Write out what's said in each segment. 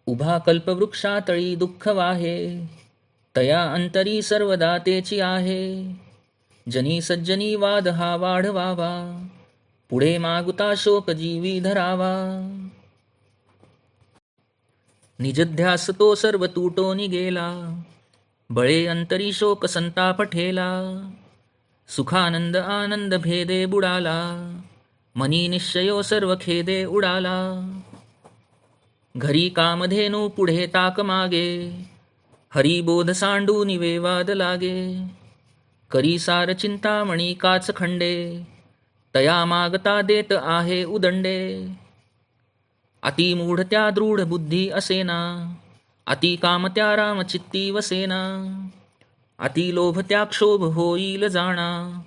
उभा कल्पवृक्षातळी दुःख वाहे, तया अंतरी सर्वदा तेची आहे. जनी सज्जनी वाद हा वाढवावा, पुढे मागुता शोक जीवी धरावा. निजध्यास तो सर्व तुटोनी गेला, बळे अंतरी शोक संताप ठेला. सुखानंद आनंद भेदे बुडाला, मनी निश्चयो सर्व खेदे उडाला. घरी कामधेनू पुढे ताक मागे, हरिबोध सांडूनी वेवाद लागे. करी सार चिंतामणी काच खंडे, तया मागता देत आहे उदंडे. अति मूढ त्या दृढ बुद्धी असेना, अति काम त्या राम चित्ती वसेना. अति लोभ त्या क्षोभ होईल जाणा,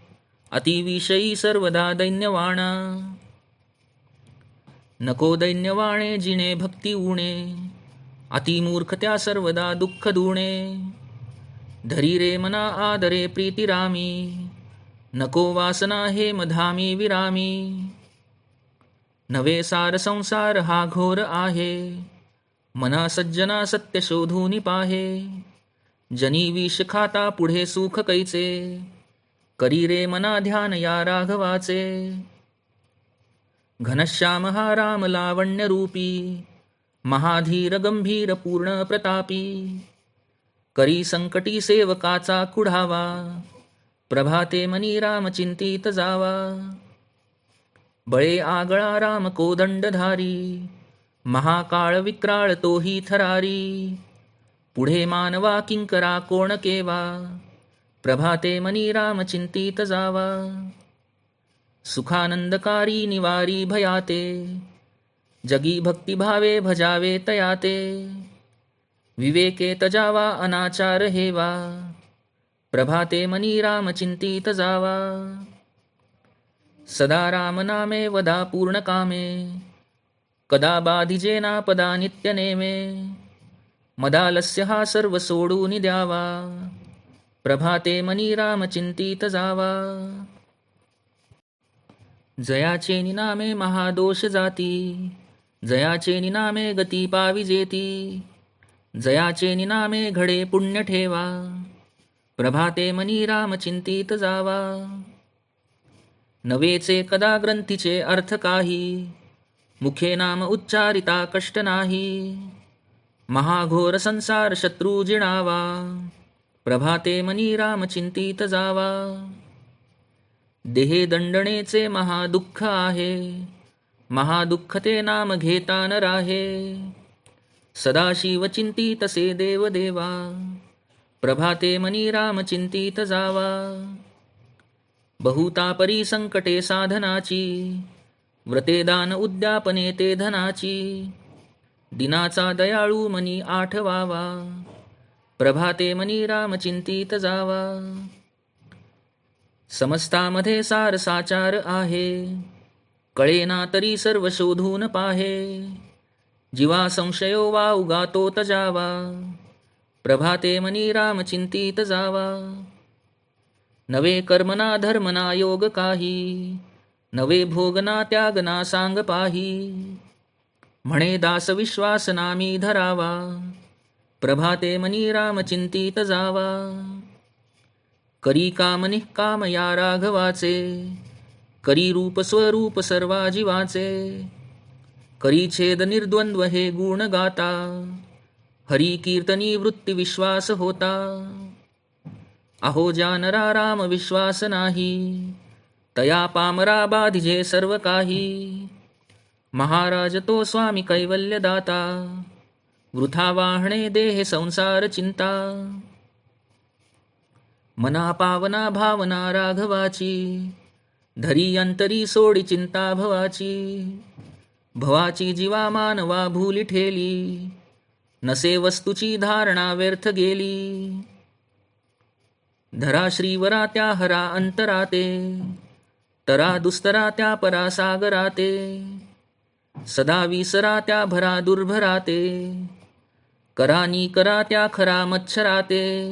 अति विषयी सर्वदा दैन्यवाणा. नको दैन्यवाणे जिणे भक्ती उणे, अति मूर्ख त्या सर्वदा दुःख दुणे. धरी रे मना आदरे प्रीती रामी, नको वासना हे मधामी विरामी. नवे सार संसार हा घोर आहे, मना सज्जना सत्य शोधूनि पाहे. जनी विष खाता पुढे सुख कैचे, करी रे मना ध्यान या राघवाचे. घनश्याम हा राम लावण्य रूपी, महाधीर गंभीर पूर्ण प्रतापी. करी संकटी सेवकाचा कुढावा, प्रभाते मनी राम चिंतित जावा. बळे आगळा राम कोदंडधारी, महाकाळ विक्राळ तोही थरारी. पुढे मानवा किंकरा कोण केवा, प्रभाते मनी राम चिंतित जावा. सुखानंदकारी निवारी भयाते, जगी भक्तिभावे भजावे तयाते. विवेके तजावा अनाचार हेवा, प्रभाते मनी राम चिंतित जावा. सदा राम नामे वदा पूर्ण कामे, कदा बाधिजेना पदा नित्य नेमे. मदालस्य हा सर्व सोडून द्यावा, प्रभाते मनी राम चिंतित जावा. जयाचे निनामे महादोष जाती, जयाचे निनामे गती पाविजेती. जयाचे निनामे घडे पुण्य ठेवा, प्रभाते मनी राम चिंतित जावा. नवेचे कदा ग्रंथीचे अर्थ काही, मुखे नाम उच्चारिता कष्ट नाही. महाघोर संसार शत्रू जिणावा, प्रभाते मनी राम चिंतित जावा. देहे दंडणेचे महादुःख आहे, महादुःख ते नाम घेता न राहे. सदाशिव चिंतितसे देव देवा, प्रभाते मनी राम चिंतित जावा. बहुतापरी संकटे साधनाची, व्रते दान उद्यापने ते धनाची. दिनाचा दयाळू मनी आठवावा, प्रभाते मनी राम चिंतित जावा. समस्तामध्ये सार साचार आहे, कळेना तरी सर्व शोधून पाहे. जीवा संशयो वा उगातो तजावा, प्रभाते मनी राम चिंतित जावा. नवे कर्मना धर्मना योग काही, नवे भोगना त्यागना सांग पाही. म्हणे दास विश्वास नामी धरावा, प्रभाते मनी राम चिंतित जावा. करी काम निःकाम या राघवाचे, करी रूप स्वरूप सर्वा जीवाचे. करी छेद निर्द्वंद्व हे गुण गाता, हरी कीर्तनी वृत्ती विश्वास होता. अहो जानरा राम विश्वास नाही, तया पामरा बाधिजे सर्व काही. महाराज तो स्वामी कैवल्य दाता, वृथा वाहणे देह संसार चिंता. मना पावना भावना राघवाची, धरी अंतरी सोडी चिंता भवाची. भवाची जीवा मानवा भूली ठेली, नसे वस्तूची धारणा व्यर्थ गेली. धरा श्रीवरा त्या हरा अंतराते, तरा दुस्तरा त्या परा सागराते. सदा विसरा त्या भरा दुर्भराते, करा नी करा त्या खरा मच्छराते.